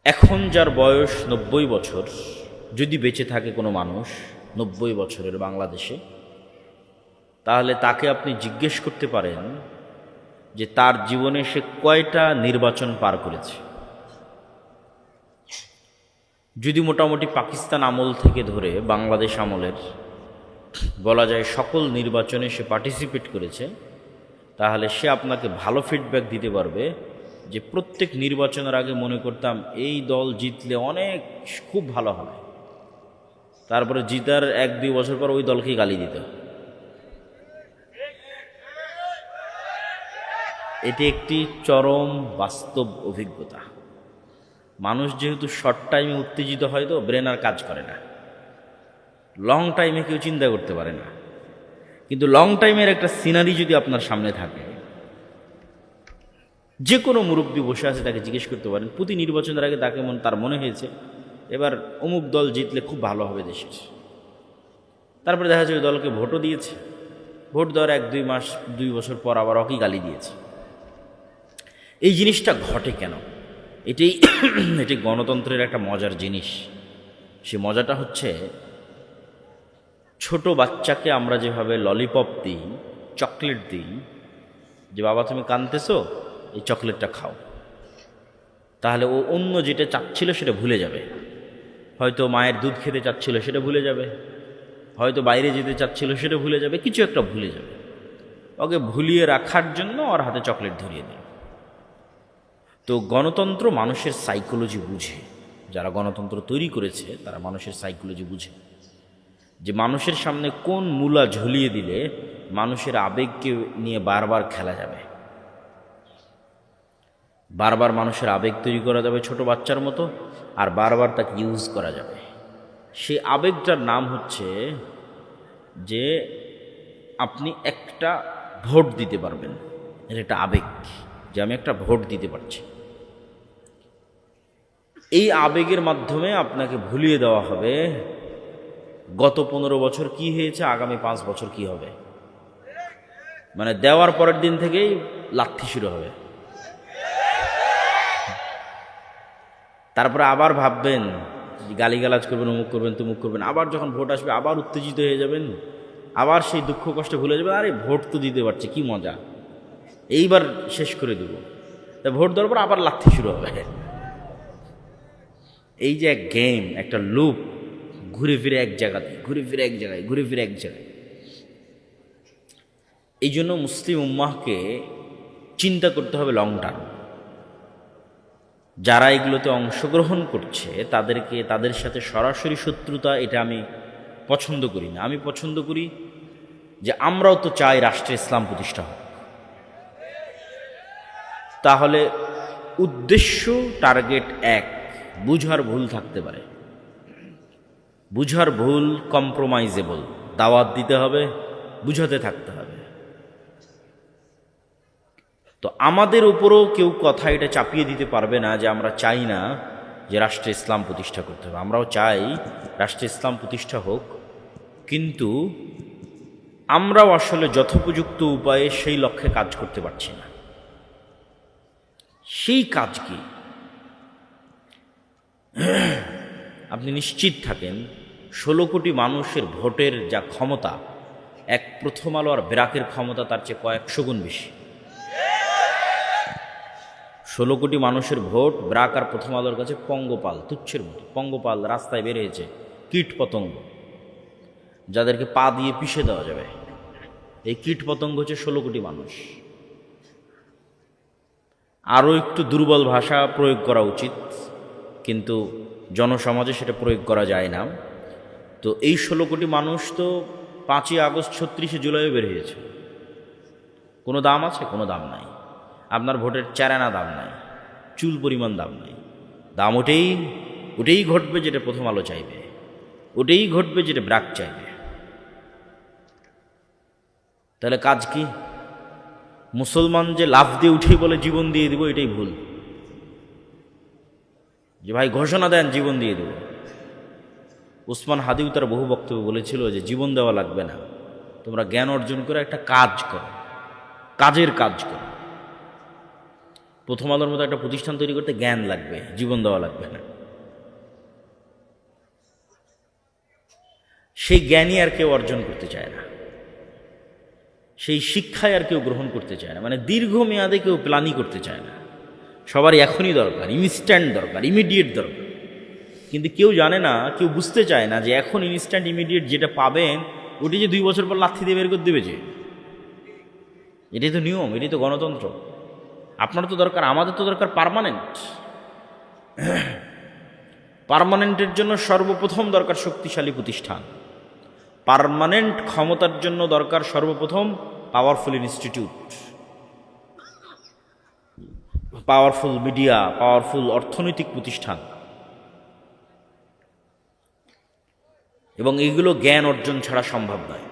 এখন যার বয়স ৯০ বছর, যদি বেঁচে থাকে কোনো মানুষ ৯০ বছরের বাংলাদেশে, তাহলে তাকে আপনি জিজ্ঞেস করতে পারেন যে তার জীবনে সে কয়টা নির্বাচন পার করেছে। যদি মোটামুটি পাকিস্তান আমল থেকে ধরে বাংলাদেশ আমলের বলা যায় সকল নির্বাচনে সে পার্টিসিপেট করেছে, তাহলে সে আপনাকে ভালো ফিডব্যাক দিতে পারবে যে প্রত্যেক নির্বাচনের আগে মনে করতাম এই দল জিতলে অনেক খুব ভালো হবে, তারপরে জিতার ১-২ বছর পর ওই দলকেই গালি দিত। এটি একটি চরম বাস্তব অভিজ্ঞতা। মানুষ যেহেতু শর্ট টাইমে উত্তেজিত হয়, তো ব্রেন আর কাজ করে না, লং টাইমে কেউ চিন্তা করতে পারে না। কিন্তু লং টাইমের একটা সিনারি যদি আপনার সামনে থাকে, যে কোনো মুরব্বী বসে আছে তাকে জিজ্ঞেস করতে পারেন প্রতি নির্বাচনের আগে তার মনে হয়েছে এবার অমুক দল জিতলে খুব ভালো হবে দেশের। তারপরে দেখা যাচ্ছে ওই দলকে ভোটও দিয়েছে, ভোট দেওয়ার ১-২ মাস ২ বছর পর আবার ওকেই গালি দিয়েছে। এই জিনিসটা ঘটে কেন? এটি গণতন্ত্রের একটা মজার জিনিস। সে মজাটা হচ্ছে, ছোট বাচ্চাকে আমরা যেভাবে ললিপপ দিই, চকলেট দিই, যে বাবা তুমি কাঁদতেছো, এই চকলেটটা খাও, তাহলে ও অন্য যেটা চাচ্ছিল সেটা ভুলে যাবে। হয়তো মায়ের দুধ খেতে চাচ্ছিল সেটা ভুলে যাবে, হয়তো বাইরে যেতে চাচ্ছিল সেটা ভুলে যাবে, কিছু একটা ভুলে যাবে। ওকে ভুলিয়ে রাখার জন্য ওর হাতে চকলেট ধরিয়ে দিল। তো গণতন্ত্র মানুষের সাইকোলজি বুঝে, যারা গণতন্ত্র তৈরি করেছে তারা মানুষের সাইকোলজি বুঝে, যে মানুষের সামনে কোন মূলা ঝুলিয়ে দিলে মানুষের আবেগকে নিয়ে বারবার খেলা যাবে, বারবার মানুষের আবেগ তৈরি করা যাবে ছোট বাচ্চার মতো, আর বারবার তাকে ইউজ করা যাবে। সেই আবেগটার নাম হচ্ছে যে আপনি একটা ভোট দিতে পারবেন, এটা একটা আবেগ, যে আমি একটা ভোট দিতে পারছি। এই আবেগের মাধ্যমে আপনাকে ভুলিয়ে দেওয়া হবে গত ১৫ বছর কি হয়েছে, আগামী ৫ বছর কি হবে। মানে দেওয়ার পরের দিন থেকেই লাথি শুরু হবে। তারপরে আবার ভাববেন, গালিগালাজ করবেন, অমুক করবেন, তমুক করবেন। আবার যখন ভোট আসবে আবার উত্তেজিত হয়ে যাবেন, আবার সেই দুঃখ কষ্ট ভুলে যাবেন, আরে ভোট তো দিতে পারছে, কি মজা, এইবার শেষ করে দেব। তা ভোট দেওয়ার পর আবার লাথি শুরু হবে। এই যে এক গেম, একটা লুপ, ঘুরে ফিরে এক জায়গাতে, ঘুরে ফিরে এক জায়গায়, ঘুরে ফিরে এক জায়গায়। এই জন্য মুসলিম উম্মাহকে চিন্তা করতে হবে লং টার্ম। যারা এগুলোতে অংশগ্রহণ করছে তাদের সাথে সরাসরি শত্রুতা, এটা আমি পছন্দ করি না। আমি পছন্দ করি যে আমরাও তো চাই রাষ্ট্রে ইসলাম প্রতিষ্ঠা হোক। তাহলে উদ্দেশ্য, টার্গেট এক, বুঝার ভুল থাকতে পারে, বুঝার ভুল কম্প্রোমাইজেবল, দাওয়াত দিতে হবে, বুঝাতে থাকতে হবে। তো আমাদের উপরও কেউ কথা এটা চাপিয়ে দিতে পারবে না যে আমরা চাই না যে রাষ্ট্রে ইসলাম প্রতিষ্ঠা করতে হবে। আমরাও চাই রাষ্ট্রে ইসলাম প্রতিষ্ঠা হোক, কিন্তু আমরাও আসলে যথোপযুক্ত উপায়ে সেই লক্ষ্যে কাজ করতে পারছি না। সেই কাজ কি? আপনি নিশ্চিত থাকেন ১৬ কোটি মানুষের ভোটের যা ক্ষমতা, এক প্রথম আলো আর ব্র্যাকের ক্ষমতা তার চেয়ে কয়েকশো গুণ বেশি। ১৬ কোটি মানুষের ভোট ব্র্যাক আর প্রথম আলোর কাছে পঙ্গপাল, তুচ্ছের মতো। পঙ্গপাল রাস্তায় বের হয়েছে, কীট পতঙ্গ, যাদেরকে পা দিয়ে পিষে দেওয়া যাবে। এই কীট পতঙ্গ হচ্ছে ১৬ কোটি মানুষ। আরও একটু দুর্বল ভাষা প্রয়োগ করা উচিত, কিন্তু জনসমাজে সেটা প্রয়োগ করা যায় না। তো এই ১৬ কোটি মানুষ তো ৫ই আগস্ট ৩৬শে জুলাইও বের হয়েছে। কোনো দাম আছে? কোনো দাম নাই। আপনার ভোটের চারানা দাম নাই, চুল পরিমাণ দাম নাই। দাম ওটাই ঘটবে যেটা প্রথম আলো চাইবে, ওটাই ঘটবে যেটা ব্র্যাক চাইবে। তাহলে কাজ কি? মুসলমান যে লাফ দিয়ে উঠেই বলে জীবন দিয়ে দিব, এটাই ভুল। যে ভাই ঘোষণা দেন জীবন দিয়ে দেব। উসমান হাদিও তার বহু বক্তব্য বলেছিল যে জীবন দেওয়া লাগবে না, তোমরা জ্ঞান অর্জন করে একটা কাজ করো, কাজের কাজ করো। প্রথম আলোর মতো একটা প্রতিষ্ঠান তৈরি করতে জ্ঞান লাগবে, জীবন দেওয়া লাগবে না। সেই জ্ঞানই আর কেউ অর্জন করতে চায় না, সেই শিক্ষায় আর কেউ গ্রহণ করতে চায় না, মানে দীর্ঘমেয়াদে কেউ প্ল্যানই করতে চায় না। সবারই এখনই দরকার, ইনস্ট্যান্ট দরকার, ইমিডিয়েট দরকার। কিন্তু কেউ জানে না, কেউ বুঝতে চায় না যে এখন ইনস্ট্যান্ট ইমিডিয়েট যেটা পাবেন ওটি যে 2 বছর পর লাথি দিয়ে বের করে দেবে, যে এটাই তো নিয়ম, এটাই তো গণতন্ত্র। আপনার তো দরকার, আমাদের তো দরকার পার্মানেন্ট। পার্মানেন্টের জন্য সর্বপ্রথম দরকার শক্তিশালী প্রতিষ্ঠান, পার্মানেন্ট ক্ষমতার জন্য দরকার সর্বপ্রথম powerful institute, powerful media, powerful অর্থনৈতিক প্রতিষ্ঠান। এবং এইগুলো জ্ঞান অর্জন ছাড়া সম্ভব নয়।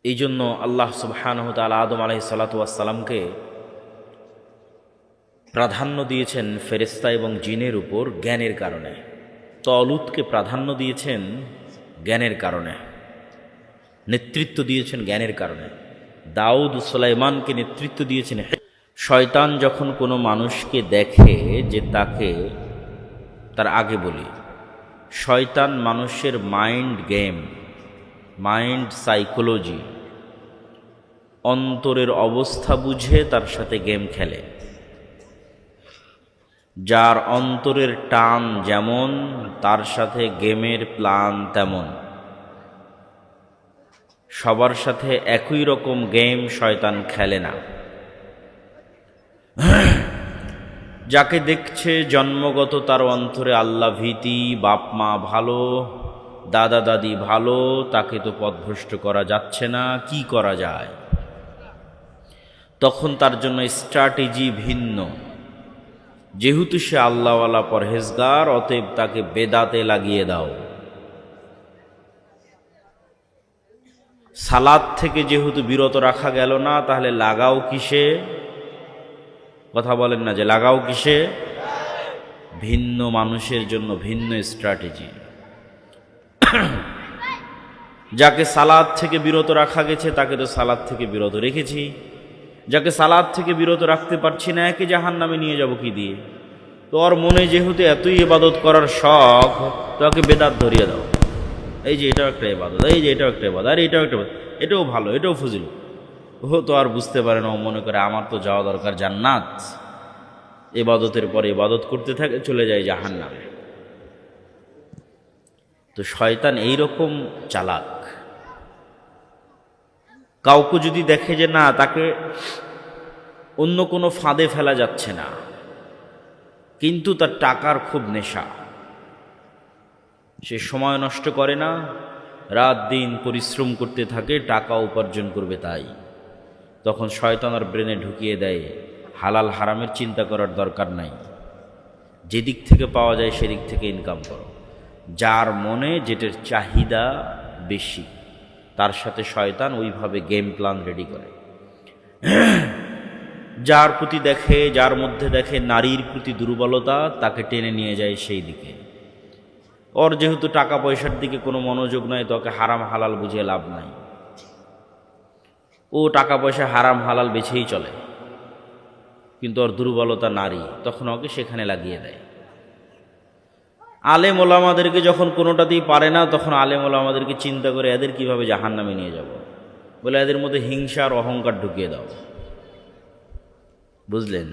এই জন্য আল্লাহ সুবহানাহু ওয়া তাআলা আদম আলাইহিস সালাতু ওয়াস সালামকে প্রাধান্য দিয়েছেন ফেরেশতা এবং জিনের উপর জ্ঞানের কারণে, তলুতকে প্রাধান্য দিয়েছেন জ্ঞানের কারণে, নেতৃত্ব দিয়েছেন জ্ঞানের কারণে, দাউদ সুলাইমানকে নেতৃত্ব দিয়েছেন। শয়তান যখন কোনো মানুষকে দেখে যে তাকে, তার আগে বলি, শয়তান মানুষের মাইন্ড গেম, মাইন্ড সাইকোলজি, অন্তরের অবস্থা বুঝে তার সাথে গেম খেলে। যার অন্তরের টান যেমন তার সাথে গেমের প্ল্যান তেমন। সবার সাথে একই রকম গেম শয়তান খেলে না। যাকে দেখছে জন্মগত তার অন্তরে আল্লাহ ভীতি, বাপ মা ভালো, দাদা দাদি ভালো, তাকে তো পথভ্রষ্ট করা যাচ্ছে না, কি করা যায়? তখন তার জন্য স্ট্র্যাটেজি ভিন্ন। যেহেতু সে আল্লাহওয়ালা পরহেজগার, অতএব তাকে বেদাতে লাগিয়ে দাও। সালাত থেকে যেহেতু বিরত রাখা গেল না, তাহলে লাগাও কিসে? কথা বলেন না যে লাগাও কিসে? ভিন্ন মানুষের জন্য ভিন্ন স্ট্র্যাটেজি। যাকে সালাত থেকে বিরত রাখা গেছে তাকে তো সালাত থেকে বিরত রেখেছি, যাকে সালাত থেকে বিরত রাখতে পারছি না একে জাহান্নামে নিয়ে যাব কি দিয়ে? তো ওর মনে যেহেতু এতই ইবাদত করার শখ, তাকে বেদাত ধরিয়ে দাও। এই যে এটাও একটা ইবাদত, এই যে এটাও একটা ইবাদত, আর এটাও একটা, এটাও ভালো, এটাও ফজিল। ও তো আর বুঝতে পারে না, ও মনে করে আমার তো যাওয়া দরকার জান্নাত। ইবাদতের পরে ইবাদত করতে থাকে, চলে যায় জাহান্নামে। তো শয়তান এইরকম চালাক। কাউকে যদি দেখে যে না, তাকে অন্য কোনো ফাঁদে ফেলা যাচ্ছে না, কিন্তু তার টাকার খুব নেশা, সে সময় নষ্ট করে না, রাত দিন পরিশ্রম করতে থাকে, টাকা উপার্জন করবে তাই। তখন শয়তান আর ব্রেনে ঢুকিয়ে দেয় হালাল হারামের চিন্তা করার দরকার নাই, যেদিক থেকে পাওয়া যায় সেদিক থেকে ইনকাম করো। যার মনে যেটার চাহিদা বেশি তার সাথে শয়তান ওইভাবে গেম প্ল্যান রেডি করে। যার প্রতি দেখে, যার মধ্যে দেখে নারীর প্রতি দুর্বলতা, তাকে টেনে নিয়ে যায় সেই দিকে। ওর যেহেতু টাকা পয়সার দিকে কোনো মনোযোগ নাই, তোকে হারাম হালাল বুঝিয়ে লাভ নাই। ও টাকা পয়সা হারাম হালাল বেছেই চলে, কিন্তু ওর দুর্বলতা নারী, তখন ওকে সেখানে লাগিয়ে দেয়। আলেম ওলামাদেরকে যখন কোনোটাতেই পারে না, তখন আলেম ওলামাদেরকে চিন্তা করে এদের কিভাবে জাহান্নামে নিয়ে যাব, বলে এদের মধ্যে হিংসা আর অহংকার ঢুকিয়ে দাও। বুঝলেন?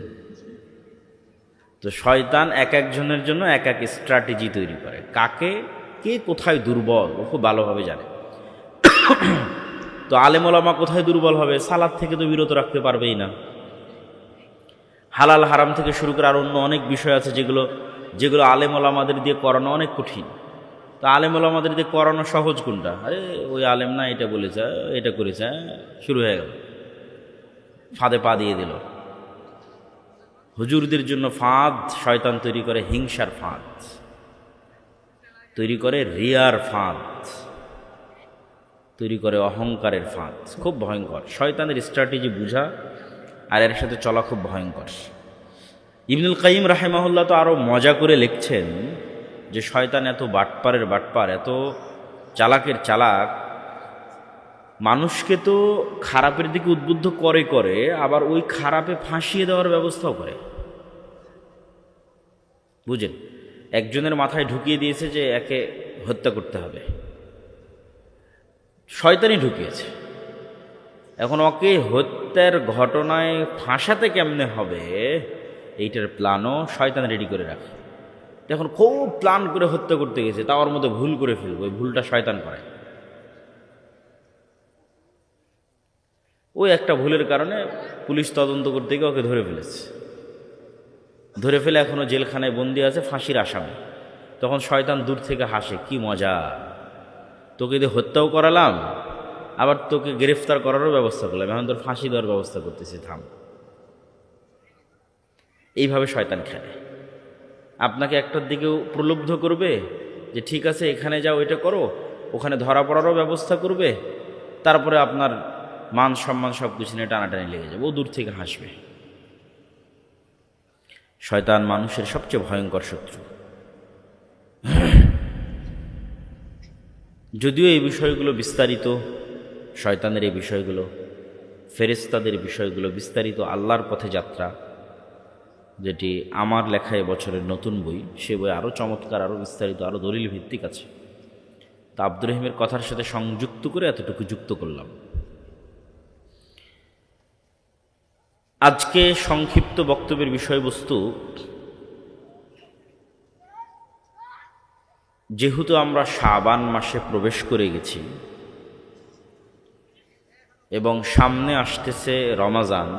তো শয়তান এক একজনের জন্য এক এক স্ট্র্যাটেজি তৈরি করে, কাকে কে কোথায় দুর্বল ও খুব ভালোভাবে জানে। তো আলেম ওলামা কোথায় দুর্বল হবে? সালাত থেকে তো বিরত রাখতে পারবেই না। হালাল হারাম থেকে শুরু করে আর অন্য অনেক বিষয় আছে যেগুলো যেগুলো আলেম ওলামাদের দিয়ে করানো অনেক কঠিন। তো আলেম ওলামাদের দিয়ে করানো সহজ কোনটা? আরে ওই আলেম না এটা বলেছে, এটা করেছে, শুরু হয়ে গেল, ফাঁদে পা দিয়ে দিল। হুজুরদের জন্য ফাঁদ শয়তান তৈরি করে, হিংসার ফাঁদ তৈরি করে, রিয়ার ফাঁদ তৈরি করে, অহংকারের ফাঁদ। খুব ভয়ঙ্কর। শয়তানের স্ট্র্যাটেজি বুঝা আর এর সাথে চলা খুব ভয়ঙ্কর। ইবনুল কাইয়িম রাহিমাহুল্লাহ তো আরও মজা করে লিখছেন যে শয়তান এত বাটপারের বাটপার, এত চালাকের চালাক, মানুষকে তো খারাপের দিকে উদ্বুদ্ধ করে করে আবার ওই খারাপে ফাঁসিয়ে দেওয়ার ব্যবস্থাও করে। বুঝেন, একজনের মাথায় ঢুকিয়ে দিয়েছে যে একে হত্যা করতে হবে, শয়তানি ঢুকিয়েছে। এখন ওকে হত্যার ঘটনায় ফাঁসাতে কেমনে হবে এইটার প্ল্যানও শয়তান রেডি করে রাখে। এখন খুব প্ল্যান করে হত্যা করতে গেছে, তা ওর মধ্যে ভুল করে ফেলবে, ওই ভুলটা শয়তান করে। ওই একটা ভুলের কারণে পুলিশ তদন্ত করতে গিয়ে ওকে ধরে ফেলেছে, ধরে ফেলে এখনও জেলখানায় বন্দি আছে, ফাঁসির আসামি। তখন শয়তান দূর থেকে হাসে, কি মজা, তোকে দিয়ে হত্যাও করালাম, আবার তোকে গ্রেফতার করারও ব্যবস্থা করলাম, এখন তোর ফাঁসি দেওয়ার ব্যবস্থা করতেছি, থাম। এইভাবে শয়তান খেলে। আপনাকে একটার দিকেও প্রলুব্ধ করবে যে ঠিক আছে এখানে যাও, এটা করো, ওখানে ধরা পড়ারও ব্যবস্থা করবে, তারপরে আপনার মান সম্মান সব কিছু নিয়ে টানাটানি লেগে যাবে, ও দূর থেকে হাসবে। শয়তান মানুষের সবচেয়ে ভয়ঙ্কর শত্রু। যদিও এই বিষয়গুলো বিস্তারিত, শয়তানের এই বিষয়গুলো, ফেরেশতাদের বিষয়গুলো বিস্তারিত আল্লাহর পথে যাত্রা, যেটি আমার লেখা বছরের নতুন বই, সে বই আরও চমৎকার, আরও বিস্তারিত, আরও দলিল ভিত্তিক আছে। তা আব্দুর রহিমের কথার সাথে সংযুক্ত করে এতটুকু যুক্ত করলাম। আজকে সংক্ষিপ্ত বক্তব্যের বিষয়বস্তু, যেহেতু আমরা শাবান মাসে প্রবেশ করে গেছি এবং সামনে আসতেছে রমাজান,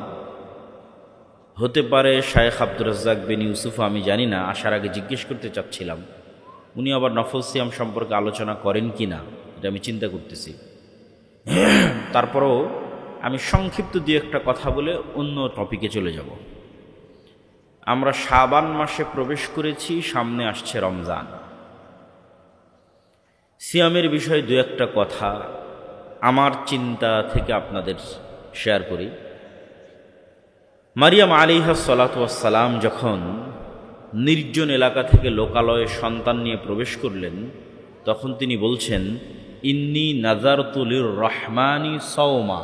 হতে পারে শায়েখ আব্দুর রাজ্জাক বিন ইউসুফ, আমি জানি না, আসার আগে জিজ্ঞেস করতে চাচ্ছিলাম উনি আবার নফল সিয়াম সম্পর্কে আলোচনা করেন কি না, এটা আমি চিন্তা করতেছি। তারপরেও আমি সংক্ষিপ্ত দিয়ে একটা কথা বলে অন্য টপিকে চলে যাব। আমরা শাবান মাসে প্রবেশ করেছি, সামনে আসছে রমজান। সিয়ামের বিষয়ে দু একটা কথা আমার চিন্তা থেকে আপনাদের শেয়ার করি। মারিয়াম আলাইহিস সালাতু ওয়াস সালাম যখন নির্জন এলাকা থেকে লোকালয়ে সন্তান নিয়ে প্রবেশ করলেন, তখন তিনি বলছেন, ইন্নী নাযারতু লির রহমানি সাওমা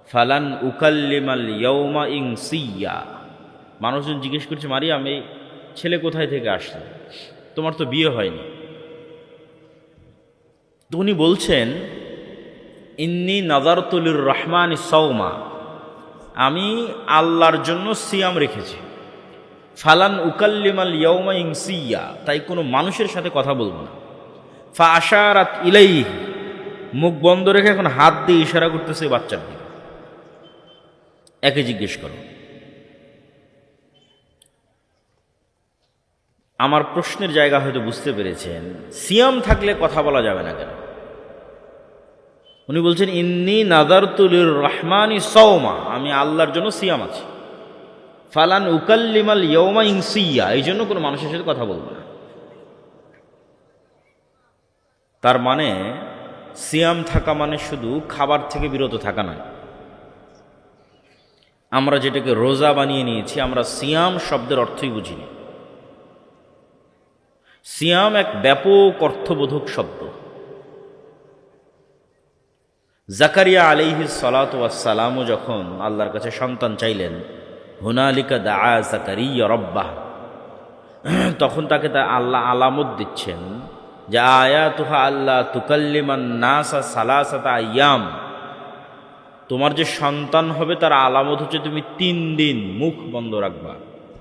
ফালান উকাল্লিমাল ইয়াওমা ইনসিয়া। মানুষজন জিজ্ঞেস করছে, মারিয়াম এই ছেলে কোথায় থেকে আসছে, তোমার তো বিয়ে হয়নি। তো উনি বলছেন, ইন্নী নাযারতু লির রহমানি সাওমা, আমি আল্লাহর জন্য সিয়াম রেখেছি, ফালান উকাল্লিমাল ইয়াওমা ইনসিয়া, তাই কোনো মানুষের সাথে কথা বলবো না। ফা আশারাত ইলাইহি, মুখ বন্ধ রেখে এখন হাত দিয়ে ইশারা করতেছে বাচ্চার দিকে। একে জিজ্ঞেস করো। আমার প্রশ্নের জায়গা হয়তো বুঝতে পেরেছেন, সিয়াম থাকলে কথা বলা যাবে না কেন? উনি বলছেন, ইন্নী নাযারতু লির রহমানি সাওমা, আমি আল্লাহর জন্য সিয়াম আছি, ফালান উকাল্লিমাল ইয়াওমা ইনসিয়া, এই জন্য কোনো মানুষের সাথে কথা বলবো না। তার মানে সিয়াম থাকা মানে শুধু খাবার থেকে বিরত থাকা নয়। আমরা যেটাকে রোজা বানিয়ে নিয়েছি, আমরা সিয়াম শব্দের অর্থই বুঝিনি। সিয়াম এক ব্যাপক অর্থবোধক শব্দ। জাকারিয়া আলাইহিস সালাতু ওয়াস সালামও যখন আল্লাহর কাছে সন্তান চাইলেন, হুনালিকা দাআ জাকারিয়া রাব্বাহ, তখন তাকে তা আল্লাহ আলামত দিচ্ছেন যে আয়াতুহা আল্লাহ তুকাল্লিমান নাসা সালাসাতা আইয়াম, তোমার যে সন্তান হবে তার আলামত হচ্ছে তুমি 3 দিন মুখ বন্ধ রাখবা,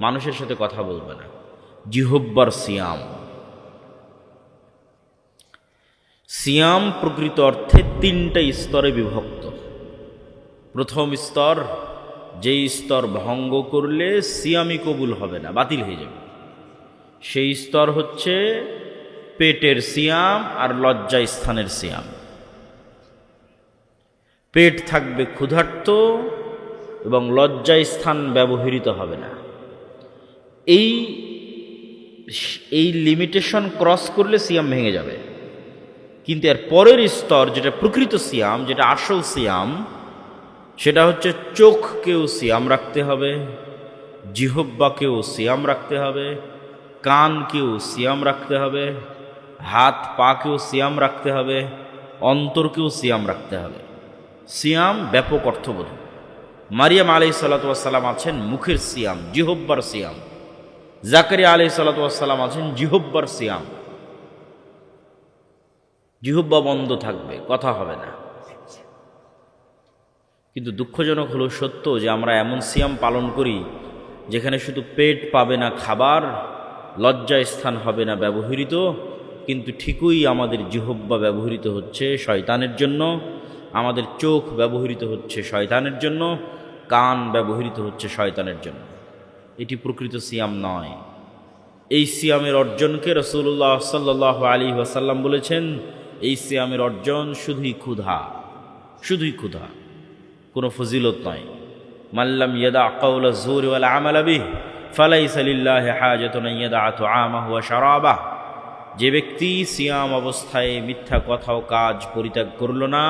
মানুষের সাথে কথা বলবে না। জিহব্বার সিয়াম। সিয়াম প্রকৃত অর্থে 3টা স্তরে বিভক্ত। প্রথম স্তর, যেই স্তর ভঙ্গ করলে সিয়ামই কবুল হবে না, বাতিল হয়ে যাবে, সেই স্তর হচ্ছে পেটের সিয়াম আর লজ্জা স্থানের সিয়াম। পেট থাকবে ক্ষুধার্ত এবং লজ্জা স্থান ব্যবহৃত হবে না। এই লিমিটেশন ক্রস করলে সিয়াম ভেঙে যাবে। কিন্তু এর পরের স্তর, যেটা প্রকৃত সিয়াম, যেটা আসল সিয়াম, সেটা হচ্ছে চোখকেও সিয়াম রাখতে হবে, জিহব্বাকেও সিয়াম রাখতে হবে, কানকেও সিয়াম রাখতে হবে, হাত পাকেও সিয়াম রাখতে হবে, অন্তরকেও সিয়াম রাখতে হবে। সিয়াম ব্যাপক অর্থবোধ। মারিয়াম আলাইহিস সালাতু ওয়াস সালাম আছেন মুখের সিয়াম, জিহব্বার সিয়াম। জাকারিয়া আলাইহিস সালাতু ওয়াস সালাম আছেন জিহব্বার সিয়াম, জিহব্বা বন্ধ থাকবে, কথা হবে না। কিন্তু দুঃখজনক হলো সত্য যে আমরা এমন সিয়াম পালন করি যেখানে শুধু পেট পাবে না খাবার, লজ্জা স্থান হবে না ব্যবহৃত, কিন্তু ঠিকই আমাদের জিহব্বা ব্যবহৃত হচ্ছে শয়তানের জন্য, আমাদের চোখ ব্যবহৃত হচ্ছে শয়তানের জন্য, কান ব্যবহৃত হচ্ছে শয়তানের জন্য। এটি প্রকৃত সিয়াম নয়। এই সিয়ামের অর্জনকে রাসূলুল্লাহ সাল্লাল্লাহু আলাইহি ওয়াসাল্লাম বলেছেন, এই সিয়ামের অর্জন শুধুই ক্ষুধা, শুধুই ক্ষুধা, কোনো ফজিলত নয়। মাল্লাম ইয়াদা কাওলা যুরি ওয়াল আমালা বিহি ফালাইসা লিল্লাহি হাজাতুন ইয়াদা তুআমাহু ওয়া শারাবাহু। যে ব্যক্তি সিয়াম অবস্থায় মিথ্যা কথা ও কাজ পরিত্যাগ করল না,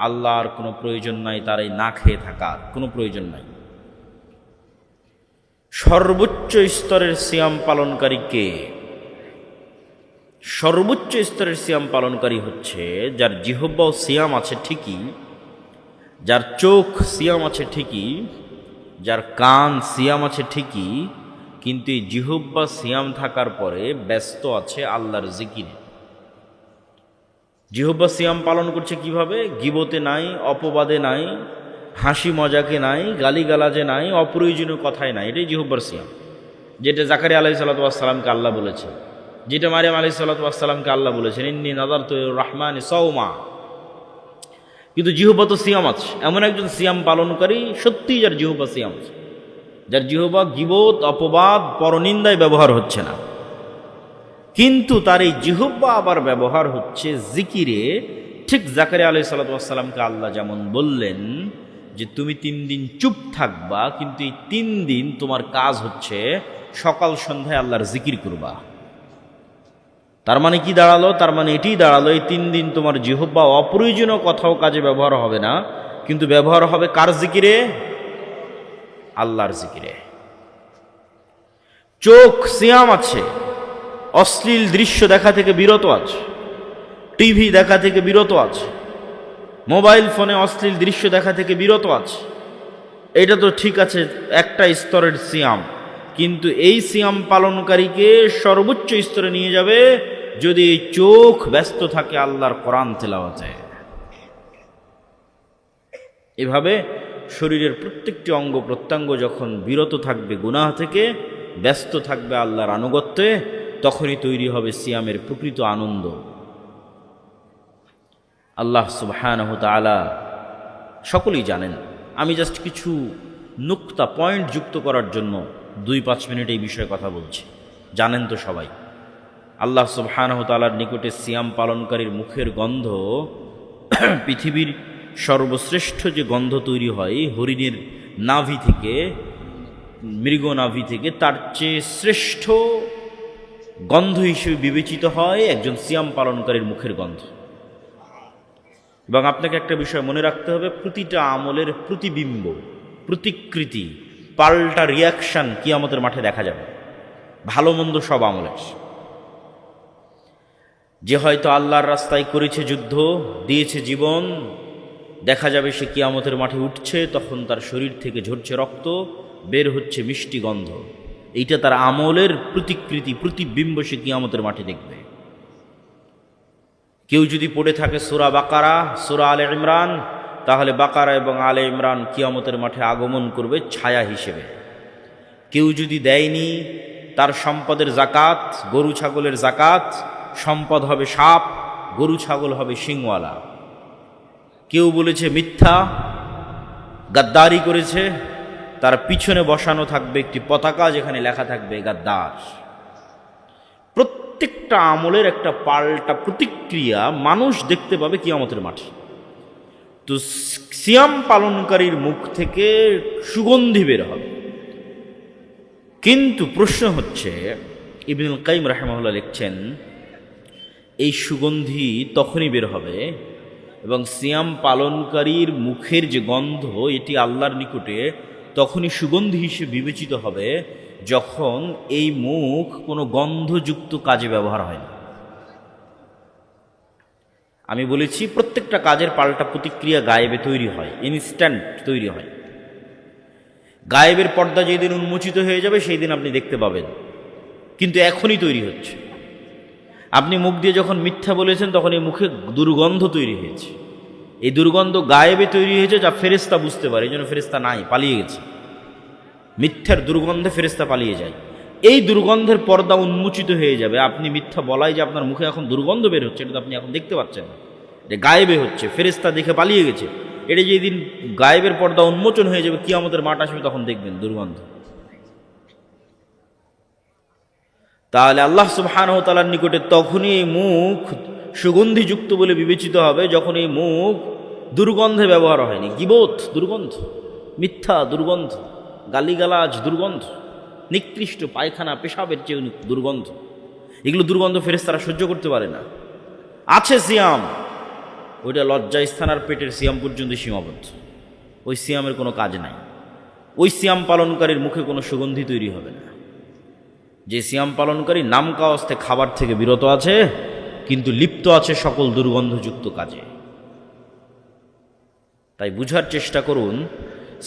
আল্লাহর কোনো প্রয়োজন নাই তার এই না খেয়ে থাকার, কোনো প্রয়োজন নাই। সর্বোচ্চ স্তরের সিয়াম পালনকারী কে? সর্বোচ্চ স্তরের সিয়াম পালনকারী হচ্ছে যার জিহ্বা ও সিয়াম আছে ঠিকই, যার চোখ সিয়াম আছে ঠিকই, যার কান সিয়াম আছে ঠিকই, কিন্তু এই জিহ্বা সিয়াম থাকার পরে ব্যস্ত আছে আল্লাহর জিকিরে। জিহ্বা সিয়াম পালন করছে কিভাবে? গীবতে নাই, অপবাদে নাই, হাসি মজাকে নাই, গালিগালাজে নাই, অপ্রয়োজনীয় কথায় নাই। এটাই জিহ্বার সিয়াম, যেটা জাকারিয়া আলাইহিস সালাতু ওয়াস সালামকে আল্লাহ বলেছে, যেটা মারিয়াম আলাইহিস সালাতু ওয়াস সালামকে আল্লাহ বলেছেন, ইন্নী নাযারতু লির-রাহমানি সাওমা। কিন্তু জিহ্বা তো সিয়াম আছে। এমন একজন সিয়াম পালনকারী সত্যিই যার জিহ্বা সিয়াম আছে, যার জিহ্বা গীবত, অপবাদ, পরনিন্দায় ব্যবহার হচ্ছে না, কিন্তু তার এই জিহ্বা আবার ব্যবহার হচ্ছে জিকিরে। ঠিক জাকারিয়া আলাইহিস সালাতু ওয়াস সালামকে আল্লাহ যেমন বললেন যে তুমি 3 দিন চুপ থাকবা, কিন্তু এই 3 দিন তোমার কাজ হচ্ছে সকাল সন্ধ্যায় আল্লাহর জিকির করবা। তার মানে কি দাঁড়ালো? তার মানে এটি দাঁড়ালো এই 3 দিন তোমার জিহ্বা অপ্রয়োজনীয় কথাও কাজে ব্যবহার হবে না, কিন্তু ব্যবহার হবে কার জিকিরে? আল্লাহর জিকিরে। চোখ সিয়াম আছে, অশ্লীল দৃশ্য দেখা থেকে বিরত আছে, টিভি দেখা থেকে বিরত আছে, মোবাইল ফোনে অশ্লীল দৃশ্য দেখা থেকে বিরত আছে। এটা তো ঠিক আছে, একটা স্তরের সিয়াম, কিন্তু এই সিয়াম পালনকারীকে সর্বোচ্চ স্তরে নিয়ে যাবে যদি এই চোখ ব্যস্ত থাকে আল্লাহর কোরআন তেলাওয়াতে। এভাবে শরীরের প্রত্যেকটি অঙ্গ প্রত্যঙ্গ যখন বিরত থাকবে গুনাহ থেকে, ব্যস্ত থাকবে আল্লাহর আনুগত্যে, তখনই তৈরি হবে সিয়ামের প্রকৃত আনন্দ। আল্লাহ সুবহানাহু ওয়া তাআলা সকলেই জানেন। আমি জাস্ট কিছু নুক্তা পয়েন্ট যুক্ত করার জন্য 2-5 মিনিট এই বিষয়ে কথা বলছি। জানেন তো সবাই, আল্লাহ সুবহানাহু ওয়া তাআলার নিকটে সিয়াম পালনকারীর মুখের গন্ধ পৃথিবীর সর্বশ্রেষ্ঠ যে গন্ধ তৈরি হয় হরিণের নাভি থেকে, মৃগ নাভি থেকে, তার চেয়ে শ্রেষ্ঠ গন্ধ হিসেবে বিবেচিত হয় একজন সিয়াম পালনকারীর মুখের গন্ধ। এবং আপনাকে একটা বিষয় মনে রাখতে হবে, প্রতিটা আমলের প্রতিবিম্ব, প্রতিকৃতি, পাল্টা রিয়াকশন কিয়ামতের মাঠে দেখা যাবে, ভালো মন্দ সব আমলের। যে হয়তো আল্লাহর রাস্তায় করেছে যুদ্ধ, দিয়েছে জীবন, দেখা যাবে সে কিয়ামতের মাঠে উঠছে, তখন তার শরীর থেকে ঝরছে রক্ত, বের হচ্ছে মিষ্টি গন্ধ। এইটা তার আমলের প্রতিকৃতি, প্রতিবিম্ব সে কিয়ামতের মাঠে দেখবে। কেউ যদি পড়ে থাকে সূরা বাকারা, সূরা আলে ইমরান, তাহলে বাকারা এবং আলে ইমরান কিয়ামতের মাঠে আগমন করবে ছায়া হিসেবে। কেউ যদি দেয়নি তার সম্পদের জাকাত, গরু ছাগলের জাকাত, সম্পদ হবে সাপ, গরু ছাগল হবে শিংওয়ালা। কেউ বলেছে মিথ্যা, গাদ্দারি করেছে, তার পিছনে বসানো থাকবে একটি পতাকা যেখানে লেখা থাকবে গাদ্দার। প্রত্যেকটা আমলের একটা পাল্টা প্রতিক্রিয়া মানুষ দেখতে পাবে কিয়ামতের মাঠে। তো সিয়াম পালনকারীর মুখ থেকে সুগন্ধি বের হবে। কিন্তু প্রশ্ন হচ্ছে, ইবনুল কাইয়িম রাহিমাহুল্লাহ লিখছেন, এই সুগন্ধি তখনই বের হবে এবং সিয়াম পালনকারীর মুখের যে গন্ধ, এটি আল্লাহর নিকটে তখনই সুগন্ধি হিসেবে বিবেচিত হবে যখন এই মুখ কোনো গন্ধযুক্ত কাজে ব্যবহার হয় না। আমি বলেছি প্রত্যেকটা কাজের পাল্টা প্রতিক্রিয়া গায়েবে তৈরি হয়, ইনস্ট্যান্ট তৈরি হয়। গায়েবের পর্দা যেদিন উন্মোচিত হয়ে যাবে সেই দিন আপনি দেখতে পাবেন, কিন্তু এখনই তৈরি হচ্ছে। আপনি মুখ দিয়ে যখন মিথ্যা বলেছেন তখন এই মুখে দুর্গন্ধ তৈরি হয়েছে। এই দুর্গন্ধ গায়েবে তৈরি হয়েছে, যা ফেরেশতা বুঝতে পারে, এই জন্য ফেরেশতা নাই, পালিয়ে গেছে। মিথ্যার দুর্গন্ধে ফেরেশতা পালিয়ে যায়। এই দুর্গন্ধের পর্দা উন্মোচিত হয়ে যাবে। আপনি মিথ্যা বলাই যে আপনার মুখে এখন দুর্গন্ধ বের হচ্ছে, এটা তো আপনি এখন দেখতে পাচ্ছেন না, এটা গায়েবে হচ্ছে, ফেরেশতা দেখে পালিয়ে গেছে। এটা যেদিন গায়েবের পর্দা উন্মোচন হয়ে যাবে, কিয়ামতের মাঠ আসবে, তখন দেখবেন দুর্গন্ধ। তাহলে আল্লাহ সুবহানাহু ওয়া তাআলার নিকটে তখনই এই মুখ সুগন্ধিযুক্ত বলে বিবেচিত হবে যখন এই মুখ দুর্গন্ধে ব্যবহার হয়নি। গীবত দুর্গন্ধ, মিথ্যা দুর্গন্ধ, গালিগালাজ দুর্গন্ধ, নিকৃষ্ট পায়খানা পেশাবের চেয়ে দুর্গন্ধ। এগুলো দুর্গন্ধ ফেরেশতারা সহ্য করতে পারে না। আছে সিয়াম, ওইটা লজ্জা স্থান আর পেটের সিয়াম পর্যন্ত সীমাবদ্ধ। ওই সিয়ামের কোনো কাজ নাই। ওই সিয়াম পালনকারীর মুখে কোনো সুগন্ধি তৈরি হবে না। যে সিয়াম পালনকারী নাম কাওয়াস্তে খাবার থেকে বিরত আছে, কিন্তু লিপ্ত আছে সকল দুর্গন্ধযুক্ত কাজে। তাই বুঝার চেষ্টা করুন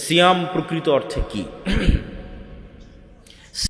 সিয়াম প্রকৃত অর্থে কি।